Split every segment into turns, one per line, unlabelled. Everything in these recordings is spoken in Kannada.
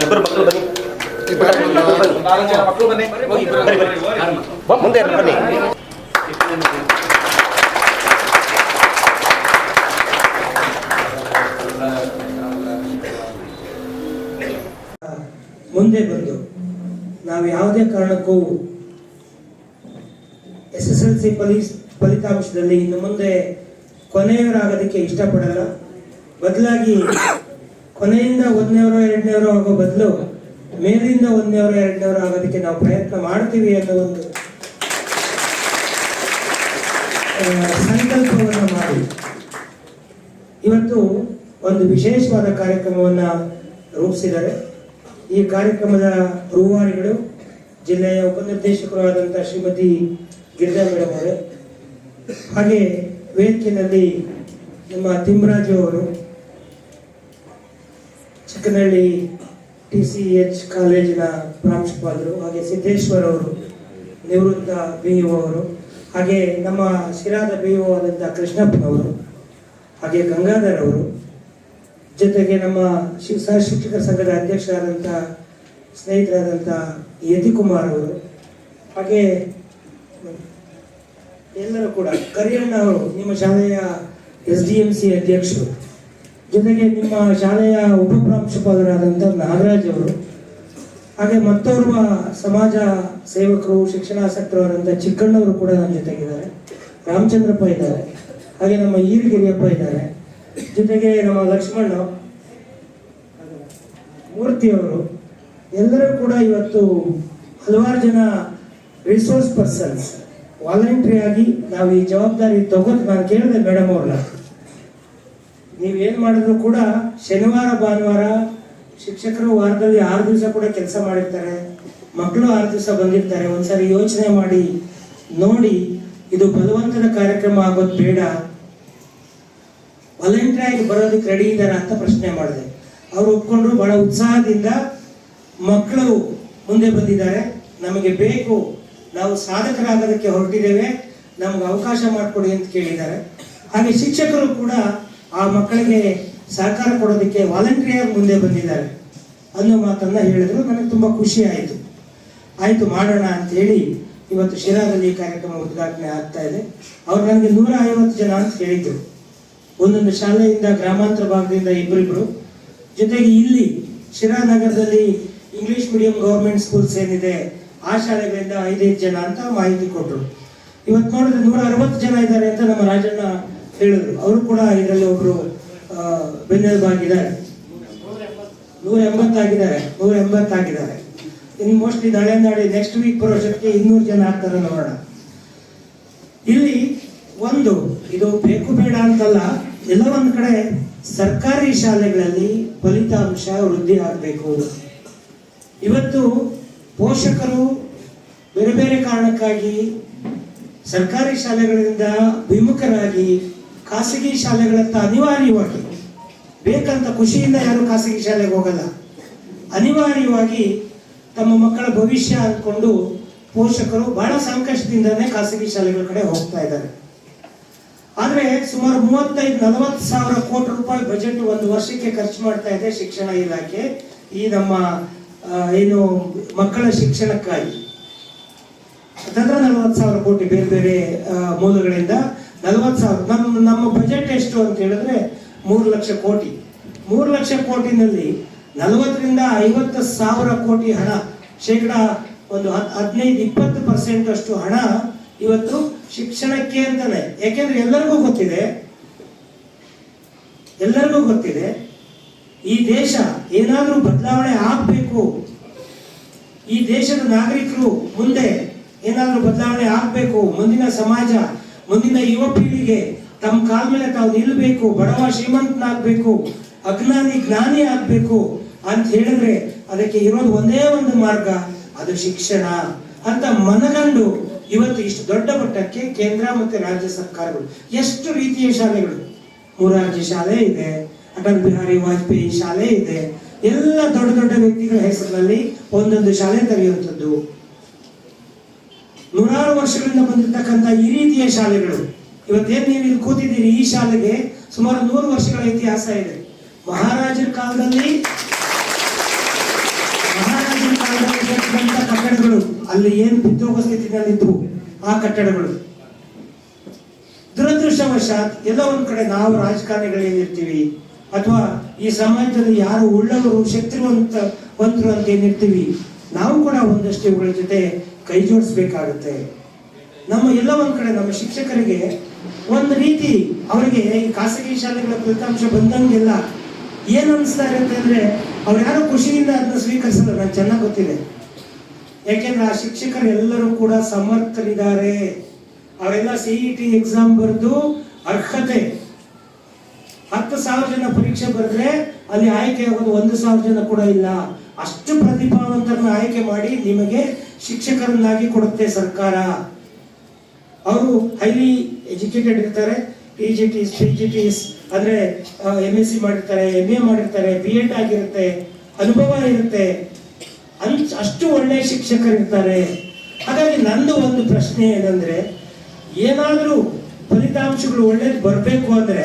ಇಬ್ಬರು ಮಕ್ಕಳು ಬನ್ನಿ, ಮಕ್ಕಳು ಬನ್ನಿ, ಮುಂದೆ ಬನ್ನಿ.
ಮುಂದೆ ಬಂದು ನಾವು ಯಾವುದೇ ಕಾರಣಕ್ಕೂ SSLC ಫಲಿತಾಂಶದಲ್ಲಿ ಇನ್ನು ಮುಂದೆ ಕೊನೆಯವರಾಗೋದಕ್ಕೆ ಇಷ್ಟಪಡಲ್ಲ. ಬದಲಾಗಿ ಕೊನೆಯಿಂದ 1ನೇವರು 2ನೇವರು ಆಗೋ ಬದಲು ಮೇಲಿಂದ 1ನೇವರು 2ನೇವರು ಆಗೋದಕ್ಕೆ ನಾವು ಪ್ರಯತ್ನ ಮಾಡ್ತೀವಿ ಅನ್ನೋ ಒಂದು ಸಂಕಲ್ಪವನ್ನು ಮಾಡಿ ಇವತ್ತು ಒಂದು ವಿಶೇಷವಾದ ಕಾರ್ಯಕ್ರಮವನ್ನು ರೂಪಿಸಿದ್ದಾರೆ. ಈ ಕಾರ್ಯಕ್ರಮದ ರೂವಾರಿಗಳು ಜಿಲ್ಲೆಯ ಉಪನಿರ್ದೇಶಕರು ಆದಂತಹ ಶ್ರೀಮತಿ ಗಿರಿಜಾ ಮೇಡಮ್ ಅವರೇ, ಹಾಗೆ ವೇದಿಕೆಯಲ್ಲಿ ನಮ್ಮ ತಿಮ್ಮರಾಜು ಅವರು, ಚಿಕ್ಕನಹಳ್ಳಿ TCH ಕಾಲೇಜಿನ ಪ್ರಾಂಶುಪಾಲರು, ಹಾಗೆ ಸಿದ್ದೇಶ್ವರ್ ಅವರು ನಿವೃತ್ತ BO ಅವರು, ಹಾಗೆ ನಮ್ಮ ಶಿರಾದ BO ಆದಂತಹ ಕೃಷ್ಣಪ್ಪನವರು, ಹಾಗೆ ಗಂಗಾಧರ್ ಅವರು, ಜೊತೆಗೆ ನಮ್ಮ ಸಹ ಶಿಕ್ಷಕರ ಸಂಘದ ಅಧ್ಯಕ್ಷರಾದಂಥ ಸ್ನೇಹಿತರಾದಂಥ ಯತಿಕುಮಾರ್ ಅವರು, ಹಾಗೆ ಎಲ್ಲರೂ ಕೂಡ ಕರಿಯಣ್ಣ ಅವರು ನಿಮ್ಮ ಶಾಲೆಯ SDMC ಅಧ್ಯಕ್ಷರು, ಜೊತೆಗೆ ನಿಮ್ಮ ಶಾಲೆಯ ಉಪಪ್ರಾಂಶುಪಾಲರಾದಂಥ ನಾಗರಾಜ್ ಅವರು, ಹಾಗೆ ಮತ್ತೋರ್ವ ಸಮಾಜ ಸೇವಕರು ಶಿಕ್ಷಣಾಸಕ್ತರಾದಂಥ ಚಿಕ್ಕಣ್ಣವರು ಕೂಡ ನಮ್ಮ ಜೊತೆಗಿದ್ದಾರೆ, ರಾಮಚಂದ್ರಪ್ಪ ಇದ್ದಾರೆ, ಹಾಗೆ ನಮ್ಮ ಈರಗಿರಿಯಪ್ಪ ಇದ್ದಾರೆ, ಜೊತೆಗೆ ನಮ್ಮ ಲಕ್ಷ್ಮಣ ಮೂರ್ತಿಯವರು, ಎಲ್ಲರೂ ಕೂಡ ಇವತ್ತು ಹಲವಾರು ಜನ ರಿಸೋರ್ಸ್ ಪರ್ಸನ್ಸ್ ವಾಲಂಟ್ರಿ ಆಗಿ ನಾವು ಈ ಜವಾಬ್ದಾರಿ ತಗೋದು. ನಾನು ಕೇಳಿದೆ ಮೇಡಮ್ ಅವ್ರನ್ನ, ನೀವೇನು ಮಾಡಿದ್ರು ಕೂಡ ಶನಿವಾರ ಭಾನುವಾರ ಶಿಕ್ಷಕರು ವಾರದಲ್ಲಿ 6 ದಿವಸ ಕೂಡ ಕೆಲಸ ಮಾಡಿರ್ತಾರೆ, ಮಕ್ಕಳು 6 ದಿವಸ ಬಂದಿರ್ತಾರೆ. ಒಂದ್ಸರಿ ಯೋಚನೆ ಮಾಡಿ ನೋಡಿ, ಇದು ಬಲವಂತದ ಕಾರ್ಯಕ್ರಮ ಆಗೋದು ಬೇಡ, ವಾಲಂಟ್ರಿ ಆಗಿ ಬರೋದಕ್ಕೆ ರೆಡಿ ಇದ್ದಾರೆ ಅಂತ ಪ್ರಶ್ನೆ ಮಾಡಿದೆ. ಅವರು ಒಪ್ಕೊಂಡ್ರು. ಬಹಳ ಉತ್ಸಾಹದಿಂದ ಮಕ್ಕಳು ಮುಂದೆ ಬಂದಿದ್ದಾರೆ. ನಮಗೆ ಬೇಕು, ನಾವು ಸಾಧಕರಾಗೋದಕ್ಕೆ ಹೊರಟಿದ್ದೇವೆ, ನಮ್ಗೆ ಅವಕಾಶ ಮಾಡಿಕೊಡಿ ಅಂತ ಕೇಳಿದ್ದಾರೆ. ಹಾಗೆ ಶಿಕ್ಷಕರು ಕೂಡ ಆ ಮಕ್ಕಳಿಗೆ ಸಹಕಾರ ಕೊಡೋದಕ್ಕೆ ವಾಲಂಟ್ರಿಯಾಗಿ ಮುಂದೆ ಬಂದಿದ್ದಾರೆ ಅನ್ನೋ ಮಾತನ್ನ ಹೇಳಿದ್ರು. ನನಗೆ ತುಂಬಾ ಖುಷಿ ಆಯ್ತು ಮಾಡೋಣ ಅಂತ ಹೇಳಿ ಇವತ್ತು ಶಿರಾದಲ್ಲಿ ಕಾರ್ಯಕ್ರಮ ಉದ್ಘಾಟನೆ ಆಗ್ತಾ ಇದೆ. ಅವ್ರು ನನಗೆ 150 ಜನ ಅಂತ ಹೇಳಿದ್ರು. ಒಂದೊಂದು ಶಾಲೆಯಿಂದ, ಗ್ರಾಮಾಂತರ ಭಾಗದಿಂದ ಇಬ್ಬರಿಬ್ರು, ಜೊತೆಗೆ ಇಲ್ಲಿ ಶಿರಾ ನಗರದಲ್ಲಿ ಇಂಗ್ಲಿಷ್ ಮೀಡಿಯಂ ಗೌರ್ಮೆಂಟ್ ಸ್ಕೂಲ್ಸ್ ಏನಿದೆ ಆ ಶಾಲೆಗಳಿಂದ 5 ಜನ ಅಂತ ಮಾಹಿತಿ ಕೊಟ್ಟರು. ಇವತ್ತು ನೋಡಿದ್ರೆ 160 ಜನ ಇದ್ದಾರೆ ಅಂತ ನಮ್ಮ ರಾಜಣ್ಣ ಹೇಳಿದ್ರು. ಅವರು ಕೂಡ ಇದರಲ್ಲಿ ಒಬ್ರು ಬೆನ್ನೆಲುಬಾಗಿದ್ದಾರೆ. 180 ಆಗಿದ್ದಾರೆ. ಇನ್ನು ಮೋಸ್ಟ್ಲಿ ನಾಳೆ ನೆಕ್ಸ್ಟ್ ವೀಕ್ ಬರೋಷ್ಟಕ್ಕೆ 200 ಜನ ಆಗ್ತಾರೆ ನೋಡೋಣ. ಇಲ್ಲಿ ಇದು ಬೇಕು ಬೇಡ ಅಂತಲ್ಲ, ಎಲ್ಲ ಒಂದ್ ಕಡೆ ಸರ್ಕಾರಿ ಶಾಲೆಗಳಲ್ಲಿ ಫಲಿತಾಂಶ ವೃದ್ಧಿ ಆಗಬೇಕು. ಇವತ್ತು ಪೋಷಕರು ಬೇರೆ ಬೇರೆ ಕಾರಣಕ್ಕಾಗಿ ಸರ್ಕಾರಿ ಶಾಲೆಗಳಿಂದ ವಿಮುಖರಾಗಿ ಖಾಸಗಿ ಶಾಲೆಗಳತ್ತ ಅನಿವಾರ್ಯವಾಗಿ, ಬೇಕಂತ ಖುಷಿಯಿಂದ ಯಾರು ಖಾಸಗಿ ಶಾಲೆಗೆ ಹೋಗಲ್ಲ, ಅನಿವಾರ್ಯವಾಗಿ ತಮ್ಮ ಮಕ್ಕಳ ಭವಿಷ್ಯ ಅಂದ್ಕೊಂಡು ಪೋಷಕರು ಬಹಳ ಸಂಕಷ್ಟದಿಂದಾನೇ ಖಾಸಗಿ ಶಾಲೆಗಳ ಕಡೆ ಹೋಗ್ತಾ ಇದ್ದಾರೆ. ಆದ್ರೆ ಸುಮಾರು 35-40 ಸಾವಿರ ಕೋಟಿ ರೂಪಾಯಿ ಬಜೆಟ್ ಒಂದು ವರ್ಷಕ್ಕೆ ಖರ್ಚು ಮಾಡ್ತಾ ಇದೆ ಶಿಕ್ಷಣ ಇಲಾಖೆ. ಈ ನಮ್ಮ ಏನು ಮಕ್ಕಳ ಶಿಕ್ಷಣಕ್ಕಾಗಿ 40 ಸಾವಿರ ಕೋಟಿ ಬೇರೆ ಬೇರೆ ಮೂಲಗಳಿಂದ 40 ಸಾವಿರ. ನಮ್ಮ ಬಜೆಟ್ ಎಷ್ಟು ಅಂತ ಹೇಳಿದ್ರೆ 3 ಲಕ್ಷ ಕೋಟಿ. 3 ಲಕ್ಷ ಕೋಟಿನಲ್ಲಿ 40ರಿಂದ 50 ಸಾವಿರ ಕೋಟಿ ಹಣ, ಶೇಕಡ ಒಂದು 15-20% ಅಷ್ಟು ಹಣ ಇವತ್ತು ಶಿಕ್ಷಣಕ್ಕೆ ಅಂತಾನೆ. ಯಾಕೆಂದ್ರೆ ಎಲ್ಲರಿಗೂ ಗೊತ್ತಿದೆ ಈ ದೇಶ ಏನಾದ್ರೂ ಬದಲಾವಣೆ ಆಗ್ಬೇಕು, ಈ ದೇಶದ ನಾಗರಿಕರು ಮುಂದೆ ಏನಾದ್ರೂ ಬದಲಾವಣೆ ಆಗ್ಬೇಕು, ಮುಂದಿನ ಸಮಾಜ, ಮುಂದಿನ ಯುವ ಪೀಳಿಗೆ ತಮ್ಮ ಕಾಲ ಮೇಲೆ ತಾವು ನಿಲ್ಲಬೇಕು, ಬಡವ ಶ್ರೀಮಂತನಾಗ್ಬೇಕು, ಅಜ್ಞಾನಿ ಜ್ಞಾನಿ ಆಗ್ಬೇಕು ಅಂತ ಹೇಳಿದ್ರೆ ಅದಕ್ಕೆ ಇರೋದು ಒಂದೇ ಒಂದು ಮಾರ್ಗ, ಅದು ಶಿಕ್ಷಣ ಅಂತ ಮನಗಂಡು ಇವತ್ತು ಇಷ್ಟು ದೊಡ್ಡ ಮಟ್ಟಕ್ಕೆ ಕೇಂದ್ರ ಮತ್ತೆ ರಾಜ್ಯ ಸರ್ಕಾರಗಳು ಎಷ್ಟು ರೀತಿಯ ಶಾಲೆಗಳು, ಮೊರಾರ್ಜಿ ಶಾಲೆ ಇದೆ, ಅಟಲ್ ಬಿಹಾರಿ ವಾಜಪೇಯಿ ಶಾಲೆ ಇದೆ, ಎಲ್ಲ ದೊಡ್ಡ ದೊಡ್ಡ ವ್ಯಕ್ತಿಗಳ ಹೆಸರಿನಲ್ಲಿ ಒಂದೊಂದು ಶಾಲೆ ತೆರೆಯುವಂಥದ್ದು. 100 ವರ್ಷಗಳಿಂದ ಬಂದಿರತಕ್ಕಂಥ ಈ ರೀತಿಯ ಶಾಲೆಗಳು ಇವತ್ತೇನು ನೀವು ಇಲ್ಲಿ ಕೂತಿದ್ದೀರಿ, ಈ ಶಾಲೆಗೆ ಸುಮಾರು 100 ವರ್ಷಗಳ ಇತಿಹಾಸ ಇದೆ. ಮಹಾರಾಜರ ಕಾಲದಲ್ಲಿ ಅಲ್ಲಿ ಏನು ಬಿದ್ದೋಗೋ ಸ್ಥಿತಿನಲ್ಲಿದ್ವು ಆ ಕಟ್ಟಡಗಳು. ದುರದೃಷ್ಟವಶಾತ್ ಎಲ್ಲ ಒಂದ್ ಕಡೆ ನಾವು ರಾಜಕಾರಣಿಗಳೇನಿರ್ತೀವಿ ಅಥವಾ ಈ ಸಮಾಜದಲ್ಲಿ ಯಾರು ಉಳ್ಳವರು ಶಕ್ತಿವಂತರು ಅಂತ ಏನಿರ್ತೀವಿ, ನಾವು ಕೂಡ ಒಂದಷ್ಟು ಇವುಗಳ ಜೊತೆ ಕೈ ಜೋಡಿಸ್ಬೇಕಾಗುತ್ತೆ. ನಮ್ಮ ಎಲ್ಲ ಒಂದ್ ಕಡೆ ನಮ್ಮ ಶಿಕ್ಷಕರಿಗೆ ಒಂದು ರೀತಿ ಅವರಿಗೆ ಈ ಖಾಸಗಿ ಶಾಲೆಗಳ ಫಲಿತಾಂಶ ಬಂದಂಗೆಲ್ಲ ಏನ್ ಅನಿಸ್ತಾ ಇರುತ್ತೆ ಅಂದ್ರೆ ಅವ್ರು ಯಾರು ಖುಷಿಯಿಂದ ಅದನ್ನ ಸ್ವೀಕರಿಸಲ್ಲ. ನಂಗೆ ಚೆನ್ನಾಗಿ ಗೊತ್ತಿದೆ. ಯಾಕೆಂದ್ರೆ ಆ ಶಿಕ್ಷಕರು ಎಲ್ಲರೂ ಕೂಡ ಸಮರ್ಥರಿದ್ದಾರೆ. ಅವರೆಲ್ಲ CET ಎಕ್ಸಾಮ್ ಬರೆದು ಅರ್ಹತೆ 10,000 ಜನ ಪರೀಕ್ಷೆ ಬರೆದ್ರೆ ಅಲ್ಲಿ ಆಯ್ಕೆ ಆಗೋದು 1,000 ಜನ ಕೂಡ ಇಲ್ಲ. ಅಷ್ಟು ಪ್ರತಿಭಾವಂತರನ್ನ ಆಯ್ಕೆ ಮಾಡಿ ನಿಮಗೆ ಶಿಕ್ಷಕರನ್ನಾಗಿ ಕೊಡುತ್ತೆ ಸರ್ಕಾರ. ಅವರು ಹೈಲಿ ಎಜುಕೇಟೆಡ್ ಇರ್ತಾರೆ. PGTs, PGTs ಅಂದ್ರೆ MSc ಮಾಡಿರ್ತಾರೆ, MA ಮಾಡಿರ್ತಾರೆ, B.Ed ಆಗಿರುತ್ತೆ, ಅನುಭವ ಇರುತ್ತೆ. ಅಷ್ಟು ಒಳ್ಳೆ ಶಿಕ್ಷಕರಿರ್ತಾರೆ. ಹಾಗಾಗಿ ನಂದು ಒಂದು ಪ್ರಶ್ನೆ ಏನಂದ್ರೆ, ಏನಾದ್ರೂ ಫಲಿತಾಂಶಗಳು ಒಳ್ಳೇದು ಬರಬೇಕು ಅಂದ್ರೆ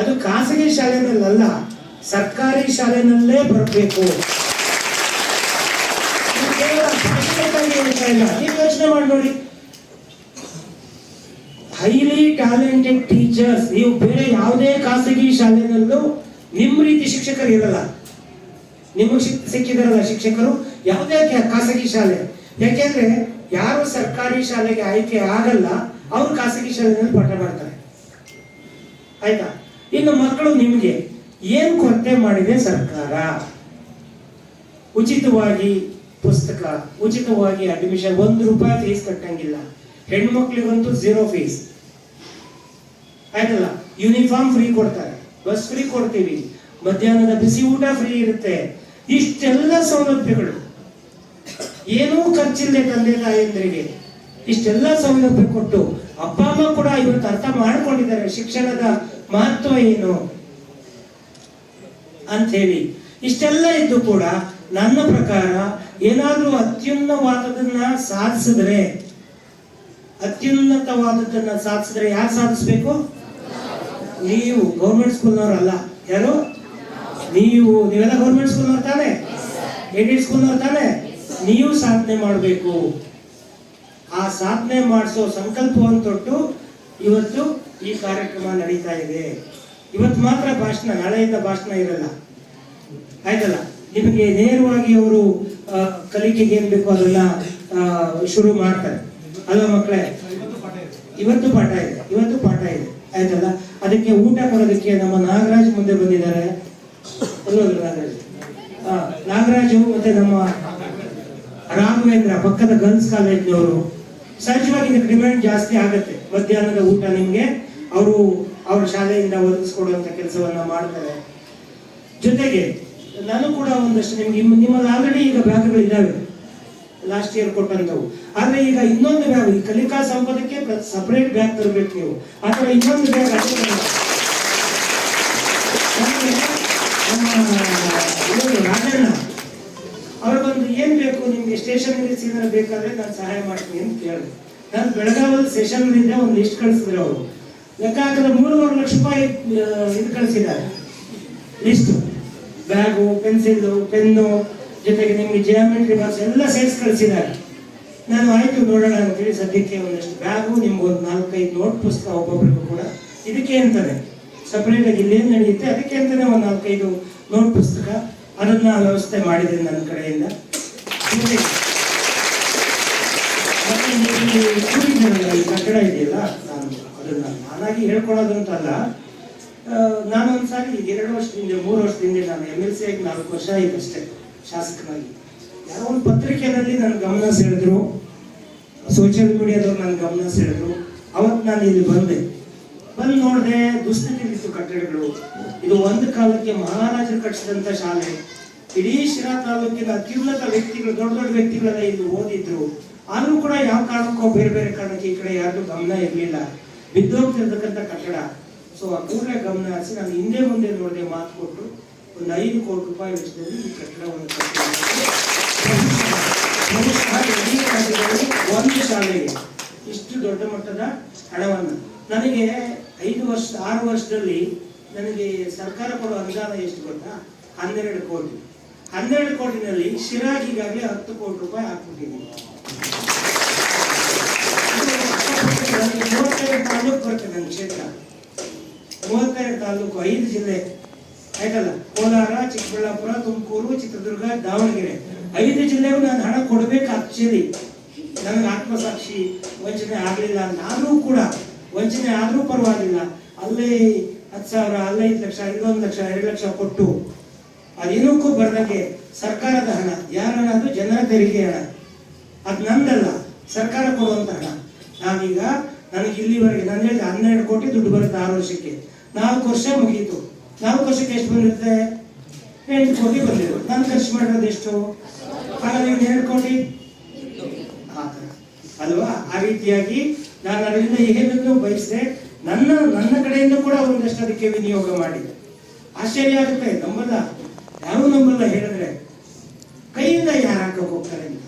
ಅದು ಖಾಸಗಿ ಶಾಲೆನಲ್ಲ, ಸರ್ಕಾರಿ ಶಾಲೆನಲ್ಲೇ ಬರಬೇಕು. ಹೇಳ್ತಾ ಇಲ್ಲ, ನೀವು ಯೋಚನೆ ಮಾಡಿ ನೋಡಿ. ಹೈಲಿ ಟ್ಯಾಲೆಂಟೆಡ್ ಟೀಚರ್ಸ್, ನೀವು ಬೇರೆ ಯಾವುದೇ ಖಾಸಗಿ ಶಾಲೆನಲ್ಲೂ ನಿಮ್ಮ ರೀತಿ ಶಿಕ್ಷಕರು ಇರಲ್ಲ. ನಿಮಗೆ ಸಿಕ್ಕಿದಾರಲ್ಲ ಶಿಕ್ಷಕರು ಯಾವುದೇ ಖಾಸಗಿ ಶಾಲೆ. ಯಾಕೆಂದ್ರೆ ಯಾರು ಸರ್ಕಾರಿ ಶಾಲೆಗೆ ಆಯ್ಕೆ ಆಗಲ್ಲ ಅವ್ರು ಖಾಸಗಿ ಶಾಲೆಯಲ್ಲಿ ಪಾಠ ಮಾಡ್ತಾರೆ. ಆಯ್ತಾ? ಇನ್ನು ಮಕ್ಕಳು ನಿಮ್ಗೆ ಏನ್ ಕೊರತೆ ಮಾಡಿದೆ ಸರ್ಕಾರ? ಉಚಿತವಾಗಿ ಪುಸ್ತಕ, ಉಚಿತವಾಗಿ ಅಡ್ಮಿಷನ್, ₹1 ಫೀಸ್ ಕಟ್ಟಂಗಿಲ್ಲ. ಹೆಣ್ಮಕ್ಳಿಗಂತೂ 0 ಫೀಸ್. ಆಯ್ತಲ್ಲ? ಯೂನಿಫಾರ್ಮ್ ಫ್ರೀ ಕೊಡ್ತಾರೆ, ಬಸ್ ಫ್ರೀ ಕೊಡ್ತೀವಿ, ಮಧ್ಯಾಹ್ನದ ಬಿಸಿ ಊಟ ಫ್ರೀ ಇರುತ್ತೆ. ಇಷ್ಟೆಲ್ಲ ಸೌಲಭ್ಯಗಳು, ಏನೂ ಖರ್ಚಿಲ್ಲದೆ ತಂದೆ ತಾಯಂದ್ರಿಗೆ ಇಷ್ಟೆಲ್ಲ ಸೌಲಭ್ಯ ಕೊಟ್ಟು ಅಪ್ಪ ಅಮ್ಮ ಕೂಡ ಇವತ್ತು ಅರ್ಥ ಮಾಡ್ಕೊಂಡಿದ್ದಾರೆ ಶಿಕ್ಷಣದ ಮಹತ್ವ ಏನು ಅಂತ ಹೇಳಿ. ಇಷ್ಟೆಲ್ಲ ಇದ್ದು ಕೂಡ ನನ್ನ ಪ್ರಕಾರ ಏನಾದ್ರೂ ಅತ್ಯುನ್ನತವಾದದನ್ನ ಸಾಧಿಸಿದ್ರೆ ಯಾರು ಸಾಧಿಸ್ಬೇಕು? ನೀವು ಗೌರ್ಮೆಂಟ್ ಸ್ಕೂಲ್ನವ್ರಲ್ಲ. ಯಾರು? ನೀವೆಲ್ಲ ಗೌರ್ಮೆಂಟ್ ಸ್ಕೂಲ್ನವ್ರು ತಾನೆ? ಏಡೆಡ್ ಸ್ಕೂಲ್ನವ್ರು ತಾನೆ? ನೀವು ಸಾಧನೆ ಮಾಡಬೇಕು. ಆ ಸಾಧನೆ ಮಾಡಿಸೋ ಸಂಕಲ್ಪವನ್ನು ತೊಟ್ಟು ಇವತ್ತು ಈ ಕಾರ್ಯಕ್ರಮ ನಡೀತಾ ಇದೆ. ಇವತ್ತು ಮಾತ್ರ ಭಾಷಣ, ನಾಳೆಯಿಂದ ಭಾಷಣ ಇರಲ್ಲ. ಆಯ್ತಲ್ಲ? ನಿಮಗೆ ನೇರವಾಗಿ ಅವರು ಕಲಿಕೆಗೆ ಏನ್ ಬೇಕು ಅದನ್ನ ಶುರು ಮಾಡ್ತಾರೆ ಅಲ್ವಾ ಮಕ್ಕಳೇ? ಇವತ್ತು ಪಾಠ ಇದೆ. ಆಯ್ತಲ್ಲ? ಅದಕ್ಕೆ ಊಟ ಕೊಡೋದಕ್ಕೆ ನಮ್ಮ ನಾಗರಾಜ್ ಮುಂದೆ ಬಂದಿದ್ದಾರೆ. ನಾಗರಾಜು ಮತ್ತೆ ನಮ್ಮ ರಾಘವೇಂದ್ರ ಪಕ್ಕದ ಗರ್ಲ್ಸ್ ಕಾಲೇಜ್ನವರು. ಸಹಜವಾಗಿ ಇದಕ್ಕೆ ಡಿಮ್ಯಾಂಡ್ ಜಾಸ್ತಿ ಆಗುತ್ತೆ. ಮಧ್ಯಾಹ್ನದ ಊಟ ನಿಮ್ಗೆ ಅವ್ರ ಶಾಲೆಯಿಂದ ಒದಗಿಸ್ಕೊಡುವಂತ ಕೆಲಸವನ್ನ ಮಾಡ್ತಾರೆ. ಜೊತೆಗೆ ನಾನು ಕೂಡ ಒಂದಷ್ಟು ನಿಮ್ಮಲ್ಲಿ ಆಲ್ರೆಡಿ ಈಗ ಬ್ಯಾಗ್ಗಳು ಇದ್ದಾವೆ, ಲಾಸ್ಟ್ ಇಯರ್ ಕೊಟ್ಟಂತವು. ಆದ್ರೆ ಈಗ ಇನ್ನೊಂದು ಬ್ಯಾಗ್, ಈ ಕಲಿಕಾ ಸಂಪದಕ್ಕೆ ಸಪರೇಟ್ ಬ್ಯಾಗ್ ತರಬೇಕು ನೀವು. ಅಥವಾ ಇನ್ನೊಂದು ಬ್ಯಾಗ್ ರಾಜಣ್ಣ ಅವ್ರಿಗೊಂದು ಏನ್ ಬೇಕು ನಿಮ್ಗೆ ಸ್ಟೇಷನರಿ ಏನಾರ ಬೇಕಾದ್ರೆ ನಾನು ಸಹಾಯ ಮಾಡ್ತೀನಿ ಅಂತ ಕೇಳಿದೆ. ನಾನು ಬೆಳಗಾವಲ್ಲಿ ಸೆಷನ್ನಿಂದ ಒಂದು ಲಿಸ್ಟ್ ಕಳಿಸಿದ್ರು. ಅವರು ಲೆಕ್ಕ ಹಾಕಿದ್ರೆ ₹3 ಲಕ್ಷ ಇದು ಕಳಿಸಿದ್ದಾರೆ ಲಿಸ್ಟ್. ಬ್ಯಾಗು, ಪೆನ್ಸಿಲ್, ಪೆನ್ನು, ಜೊತೆಗೆ ನಿಮ್ಗೆ ಜಿಯಾಮೆಟ್ರಿ ಬಾಕ್ಸ್ ಎಲ್ಲ ಸೇರಿಸಿ ಕಳಿಸಿದ್ದಾರೆ. ನಾನು ಆಯ್ತು ನೋಡೋಣ ಅಂತೇಳಿ ಸದ್ಯಕ್ಕೆ ಒಂದಷ್ಟು ಬ್ಯಾಗು, ನಿಮ್ಗೊಂದು 4-5 ನೋಟ್ ಪುಸ್ತಕ ಒಬ್ಬೊಬ್ರಿಗೂ ಕೂಡ ಇದಕ್ಕೆ ಅಂತಾನೆ ಸಪರೇಟ್ ಆಗಿ ಇಲ್ಲೇನು ನಡೆಯುತ್ತೆ ಅದಕ್ಕೆ ಅಂತಾನೆ ಒಂದು 4-5 ನೋಟ್ ಪುಸ್ತಕ ಅದನ್ನ ವ್ಯವಸ್ಥೆ ಮಾಡಿದೆ ನನ್ನ ಕಡೆಯಿಂದ. ಈ ಕಟ್ಟಡ ಇದೆಯಲ್ಲ, ನಾನು ಅದನ್ನ ನಾನಾಗಿ ಹೇಳ್ಕೊಳೋದಂತಲ್ಲ. ನಾನು ಒಂದ್ಸಾರಿ 2 ವರ್ಷದಿಂದ 3 ವರ್ಷದಿಂದ ನಾನು MLC ಆಗಿ 4 ವರ್ಷ ಆಯ್ತಷ್ಟೇ ಶಾಸಕನಾಗಿ. ಯಾರೋ ಒಂದು ಪತ್ರಿಕೆಯಲ್ಲಿ ನನ್ನ ಗಮನ ಸೆಳೆದ್ರು, ಸೋಷಿಯಲ್ ಮೀಡಿಯಾದವ್ರು ನನ್ನ ಗಮನ ಸೆಳೆದ್ರು. ಅವತ್ತು ನಾನು ಇಲ್ಲಿ ಬಂದು ನೋಡಿದೆ, ದುಸ್ಥಿತಿಲಿತ್ತು ಕಟ್ಟಡಗಳು. ಇದು ಒಂದು ಕಾಲಕ್ಕೆ ಮಹಾರಾಜರು ಕಟ್ಟಿಸಿದಂತ ಶಾಲೆ. ಇಡೀ ಶಿರಾ ತಾಲೂಕಿನ ಅತ್ಯುನ್ನತ ವ್ಯಕ್ತಿಗಳು, ದೊಡ್ಡ ವ್ಯಕ್ತಿಗಳೆಲ್ಲ ಇಲ್ಲಿ ಓದಿದ್ರು. ಆದ್ರೂ ಕೂಡ ಯಾವ ಕಾರಣಕ್ಕೋ ಬೇರೆ ಕಾರಣಕ್ಕೆ ಈ ಕಡೆ ಯಾರಿಗೂ ಗಮನ ಇರಲಿಲ್ಲ. ಬಿದ್ದೋಗ್ತಿರ್ತಕ್ಕಂಥ ಕಟ್ಟಡ. ಸೊ ಆ ಕೂಡಲೇ ಗಮನ ಹರಿಸಿ ನಾನು ಹಿಂದೆ ಮುಂದೆ ನೋಡಿದೆ, ಮಾತು ಕೊಟ್ಟು ಒಂದು ₹5 ಕೋಟಿ ವೆಚ್ಚದಲ್ಲಿ ಈ ಕಟ್ಟಡವನ್ನು ಒಂದು ಶಾಲೆಗೆ ಇಷ್ಟು ದೊಡ್ಡ ಮಟ್ಟದ ಹಣವನ್ನು ನನಗೆ 6 ವರ್ಷದಲ್ಲಿ ನನಗೆ ಸರ್ಕಾರ ಕೊಡೋ ಅನುದಾನ ಎಷ್ಟು ಗೊತ್ತಾ? 12 ಕೋಟಿ. 12 ಕೋಟಿನಲ್ಲಿ ಶಿರಾಗಿಗಾಗಲೇ ₹10 ಕೋಟಿ ಹಾಕ್ಬಿಟ್ಟಿದ್ದೀನಿ. ಮೂವತ್ತೆರಡು ತಾಲೂಕು ಬರುತ್ತೆ ನನ್ನ ಕ್ಷೇತ್ರ. 32 ತಾಲೂಕು, 5 ಜಿಲ್ಲೆ ಆಯ್ತಲ್ಲ. ಕೋಲಾರ, ಚಿಕ್ಕಬಳ್ಳಾಪುರ, ತುಮಕೂರು, ಚಿತ್ರದುರ್ಗ, ದಾವಣಗೆರೆ 5 ಜಿಲ್ಲೆಗೂ ನಾನು ಹಣ ಕೊಡ್ಬೇಕು. ಆಕ್ಚುಲಿ ನನಗೆ ಆತ್ಮಸಾಕ್ಷಿ ವಂಚನೆ ಆಗಲಿಲ್ಲ ಅಂತಾದ್ರೂ ಕೂಡ, ವಂಚನೆ ಆದ್ರೂ ಪರವಾಗಿಲ್ಲ, ಅಲ್ಲೇ 10,000, ಅಲ್ಲೇ 5 ಲಕ್ಷ, ಇಲ್ಲೊಂದು ಲಕ್ಷ, 2 ಲಕ್ಷ ಕೊಟ್ಟು ಅದೇನಕ್ಕೂ ಬರ್ದಂಗೆ ಸರ್ಕಾರದ ಹಣ. ಯಾರ ಹಣ? ಅದು ಜನರ ತೆರಿಗೆ ಹಣ, ಅದು ನಂದಲ್ಲ, ಸರ್ಕಾರ ಕೊಡುವಂತ ಹಣ. ನಾನೀಗ ನನಗೆ ಇಲ್ಲಿವರೆಗೆ ನಾನು ಹೇಳಿದೆ 12 ಕೋಟಿ ದುಡ್ಡು ಬರುತ್ತೆ 6 ವರ್ಷಕ್ಕೆ. 4 ವರ್ಷ ಮುಗೀತು. 4 ವರ್ಷಕ್ಕೆ ಎಷ್ಟು ಬಂದಿರುತ್ತೆ? 8 ಕೋಟಿ ಬಂದಿದೆ. ನಾನು ಖರ್ಚು ಮಾಡಿರೋದು ಎಷ್ಟು? ಹಾಗಾದ್ರೆ 2 ಕೋಟಿ ಅಲ್ವಾ? ಆ ರೀತಿಯಾಗಿ ನಾನು ಅದರಿಂದ ಏನನ್ನು ಬಯಸಿದೆ. ನನ್ನ ಕಡೆಯಿಂದ ಕೂಡ ಒಂದಷ್ಟು ಅದಕ್ಕೆ ವಿನಿಯೋಗ ಮಾಡಿದೆ. ಆಶ್ಚರ್ಯ ಆಗುತ್ತೆ. ಯಾರು ನಂಬಲ್ಲ ಹೇಳಿದ್ರೆ. ಕೈಯಿಂದ ಯಾರು ಹಾಕಕ್ಕೆ ಹೋಗ್ತಾರೆ ಅಂತ.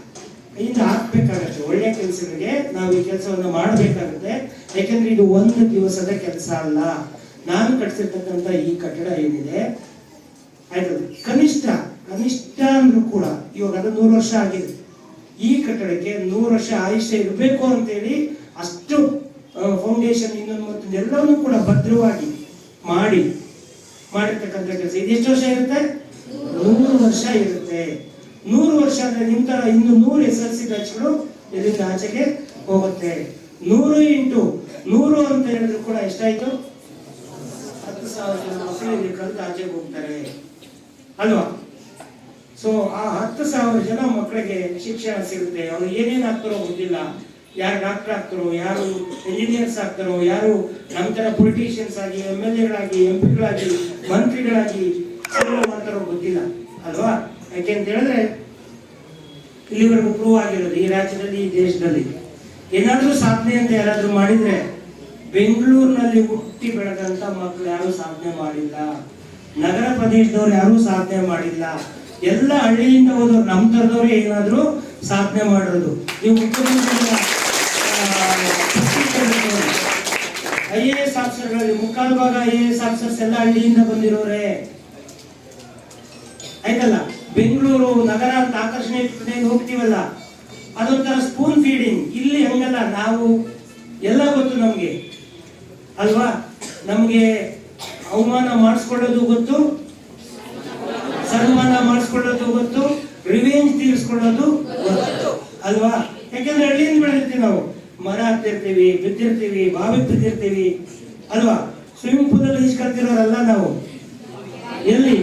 ಕೈಯಿಂದ ಹಾಕ್ಬೇಕಾಗತ್ತೆ. ಒಳ್ಳೆಯ ಕೆಲಸಗಳಿಗೆ ನಾವು ಈ ಕೆಲಸವನ್ನು ಮಾಡಬೇಕಾಗುತ್ತೆ. ಯಾಕೆಂದ್ರೆ ಇದು ಒಂದು ದಿವಸದ ಕೆಲಸ ಅಲ್ಲ. ನಾನು ಕಟ್ಟಿಸಿರ್ತಕ್ಕಂಥ ಈ ಕಟ್ಟಡ ಏನಿದೆ ಆಯ್ತು, ಕನಿಷ್ಠ ಅಂದ್ರೂ ಕೂಡ ಇವಾಗ ಅದು 100 ವರ್ಷ ಆಗಿದೆ. ಈ ಕಟ್ಟಡಕ್ಕೆ 100 ವರ್ಷ ಆಯುಷ್ಯ ಇರಬೇಕು ಅಂತೇಳಿ ಅಷ್ಟು ಫೌಂಡೇಶನ್ ಇನ್ನೊಂದು ಮತ್ತೊಂದು ಎಲ್ಲವನ್ನೂ ಕೂಡ ಭದ್ರವಾಗಿ ಮಾಡಿರ್ತಕ್ಕಂಥ ಕೆಲಸ. ಇದು ಎಷ್ಟು ವರ್ಷ ಇರುತ್ತೆ? 100 ವರ್ಷ ಇರುತ್ತೆ. 100 ವರ್ಷ ಅಂದ್ರೆ ನಿಮ್ ತರ ಇನ್ನು 100 SLC ಬ್ಯಾಚ್ಗಳು ಇದರಿಂದ ಆಚೆಗೆ ಹೋಗುತ್ತೆ. 100 × 100 ಅಂತ ಹೇಳಿದ್ರು ಕೂಡ ಎಷ್ಟಾಯ್ತು? 10,000 ಜನ ಮಕ್ಕಳು ಇಲ್ಲಿ ಕಲಿತು ಆಚೆಗೆ ಹೋಗ್ತಾರೆ ಅಲ್ವಾ? ಸೊ ಆ 10,000 ಜನ ಮಕ್ಕಳಿಗೆ ಶಿಕ್ಷಣ ಸಿಗುತ್ತೆ. ಅವ್ರು ಏನೇನು ಆಗ್ತಾರೋ ಗೊತ್ತಿಲ್ಲ. ಯಾರು ಡಾಕ್ಟರ್ ಆಗ್ತಾರೋ, ಯಾರು ಇಂಜಿನಿಯರ್ಸ್ ಆಗ್ತಾರೋ, ಯಾರು ನಮ್ಮ ತರ ಪೊಲಿಟಿಷಿಯನ್ಸ್ ಆಗಿ, MLAಗಳಾಗಿ, MP ಗಳಾಗಿ, ಮಂತ್ರಿಗಳಾಗಿ ಸೇವೆ ಮಾಡ್ತಾರೋ ಗೊತ್ತಿಲ್ಲ ಅಲ್ವಾ? ಯಾಕೆ ಅಂತ ಹೇಳಿದ್ರೆ ಇಲ್ಲಿವರೆಗೂ ಪ್ರೂವ್ ಆಗಿರೋದು ಈ ರಾಜ್ಯದಲ್ಲಿ, ಈ ದೇಶದಲ್ಲಿ ಏನಾದ್ರೂ ಸಾಧನೆ ಅಂತ ಯಾರಾದ್ರೂ ಮಾಡಿದ್ರೆ ಬೆಂಗಳೂರಿನಲ್ಲಿ ಹುಟ್ಟಿ ಬೆಳೆದಂತ ಮಕ್ಕಳು ಯಾರು ಸಾಧನೆ ಮಾಡಿಲ್ಲ. ನಗರ ಪ್ರದೇಶದವ್ರು ಯಾರು ಸಾಧನೆ ಮಾಡಿಲ್ಲ. ಎಲ್ಲ ಹಳ್ಳಿಯಿಂದ ಹೋದವ್ರು, ನಮ್ಮ ತರದವ್ರು ಏನಾದ್ರೂ ಸಾಧನೆ ಮಾಡಿರೋದು. ನೀವು ಮುಖ್ಯಮಂತ್ರಿ IAS ಆಫೀಸರ್ಗಳಲ್ಲಿ 3/4 ಭಾಗ IAS ಆಫೀಸರ್ಸ್ ಎಲ್ಲ ಹಳ್ಳಿಯಿಂದ ಬಂದಿರೋರೆ ಆಯ್ತಲ್ಲ. ಬೆಂಗಳೂರು ನಗರ ಅಂತ ಆಕರ್ಷಣೆ ಹೋಗ್ತೀವಲ್ಲ, ಅದೊಂಥರ ಸ್ಪೂನ್ ಫೀಡಿಂಗ್. ಇಲ್ಲಿ ಹಂಗಲ್ಲ. ನಾವು ಎಲ್ಲ ಗೊತ್ತು ನಮ್ಗೆ ಅಲ್ವಾ? ನಮ್ಗೆ ಅವಮಾನ ಮಾಡಿಸ್ಕೊಳ್ಳೋದು ಗೊತ್ತು, ಸನ್ಮಾನ ಮಾಡಿಸ್ಕೊಳ್ಳೋದು ಗೊತ್ತು, ರಿವೆಂಜ್ ತೀರಿಸ್ಕೊಳ್ಳೋದು ಗೊತ್ತು ಅಲ್ವಾ? ಯಾಕೆಂದ್ರೆ ಹಳ್ಳಿಯಿಂದ ಬೆಳೆದಿರ್ತೀವಿ ನಾವು. ಮರ ಹತ್ತಿರ್ತೀವಿ, ಬಿದ್ದಿರ್ತೀವಿ, ಬಾವಿ ಬಿದ್ದಿರ್ತೀವಿ ಅಲ್ವಾ? ಸ್ವಿಮ್ಮಿಂಗ್ ಪೂಲ್ ಅಲ್ಲಿ ಈಜ್ ಕಲ್ತಿರೋರಲ್ಲ ನಾವು. ಎಲ್ಲಿ?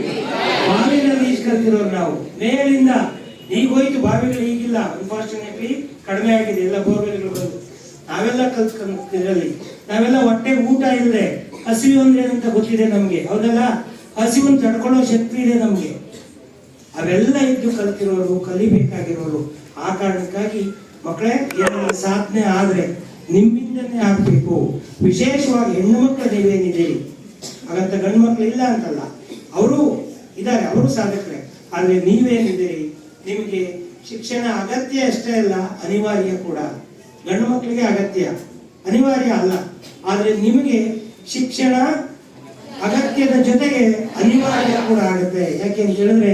ಬಾವಿನಲ್ಲಿ ಈಜ್ ಕಲ್ತಿರೋರು ನಾವು. ಮೇಲಿಂದ ಈಗ ಹೋಯ್ತು, ಬಾವಿಗಳು ಈಗಿಲ್ಲ. ಅನ್ಫಾರ್ಚುನೇಟ್ಲಿ ಕಡಿಮೆ ಆಗಿದೆ, ಎಲ್ಲ ಬೋರ್ವೆಲ್ಗಳು ಬಂದು. ನಾವೆಲ್ಲ ಕಲ್ತ್ಕೊಂಡ್ರಲ್ಲಿ ನಾವೆಲ್ಲ ಹೊಟ್ಟೆ ಊಟ ಇಲ್ಲದೆ ಹಸಿವು ಅಂದ್ರೆ ಏನಂತ ಗೊತ್ತಿದೆ ನಮ್ಗೆ, ಹೌದಲ್ಲ? ಹಸಿವನ್ನು ತಡ್ಕೊಳ್ಳೋ ಶಕ್ತಿ ಇದೆ ನಮ್ಗೆ. ಅವೆಲ್ಲ ಇದ್ದು ಕಲ್ತಿರೋರು, ಕಲಿಬೇಕಾಗಿರೋರು. ಆ ಕಾರಣಕ್ಕಾಗಿ ಮಕ್ಕಳೇ, ಏನಾದ್ರು ಸಾಧನೆ ಆದ್ರೆ ನಿಮ್ಮಿಂದನೇ ಆಗ್ಬೇಕು. ವಿಶೇಷವಾಗಿ ಹೆಣ್ಣು ಮಕ್ಕಳು ನೀವೇನಿದ್ದೀರಿ, ಹಾಗಂತ ಗಂಡು ಮಕ್ಕಳು ಇಲ್ಲ ಅಂತಲ್ಲ, ಅವರು ಇದ್ದಾರೆ, ಅವರು ಸಾಧಕರೇ. ಆದ್ರೆ ನೀವೇನಿದ್ದೀರಿ, ನಿಮ್ಗೆ ಶಿಕ್ಷಣ ಅಗತ್ಯ ಅಷ್ಟೇ ಅಲ್ಲ, ಅನಿವಾರ್ಯ ಕೂಡ. ಗಂಡು ಮಕ್ಕಳಿಗೆ ಅಗತ್ಯ, ಅನಿವಾರ್ಯ ಅಲ್ಲ. ಆದ್ರೆ ನಿಮಗೆ ಶಿಕ್ಷಣ ಅಗತ್ಯದ ಜೊತೆಗೆ ಅನಿವಾರ್ಯ ಕೂಡ ಆಗುತ್ತೆ. ಯಾಕೆ ಅಂತ ಹೇಳಿದ್ರೆ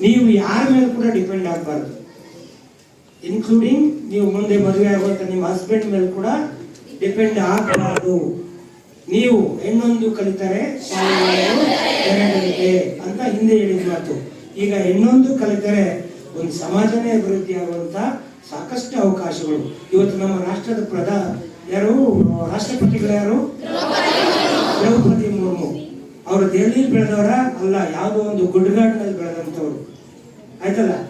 ನೀವು ಯಾರ ಮೇಲೆ ಕೂಡ ಡಿಪೆಂಡ್ ಆಗಬಾರ್ದು. ಇನ್ಕ್ಲೂಡಿಂಗ್ ನೀವು ಮುಂದೆ ಮದುವೆ ಆಗುವಂತ ನಿಮ್ಮ ಹಸ್ಬೆಂಡ್ ಮೇಲೆ ಕೂಡ ಡಿಪೆಂಡ್ ಆಗಬಾರ್ದು. ನೀವು ಹೆಣ್ಣೊಂದು ಕಲಿತರೆ ಅಂತ ಹಿಂದೆ ಹೇಳಿದ ಮಾತು. ಈಗ ಹೆಣ್ಣೊಂದು ಕಲಿತರೆ ಒಂದು ಸಮಾಜನೇ ಅಭಿವೃದ್ಧಿ ಆಗುವಂತ ಸಾಕಷ್ಟು ಅವಕಾಶಗಳು. ಇವತ್ತು ನಮ್ಮ ರಾಷ್ಟ್ರದ ರಾಷ್ಟ್ರಪತಿಗಳು ಯಾರು? ದ್ರೌಪದಿ ಮುರ್ಮು. ಅವರು ದೆಹಲಿಯಲ್ಲಿ ಬೆಳೆದವರ ಅಲ್ಲ, ಯಾವುದೋ ಒಂದು ಗುಡ್ಗಾಡಿನಲ್ಲಿ ಬೆಳೆದಂತವ್ರು ಆಯ್ತಲ್ಲ.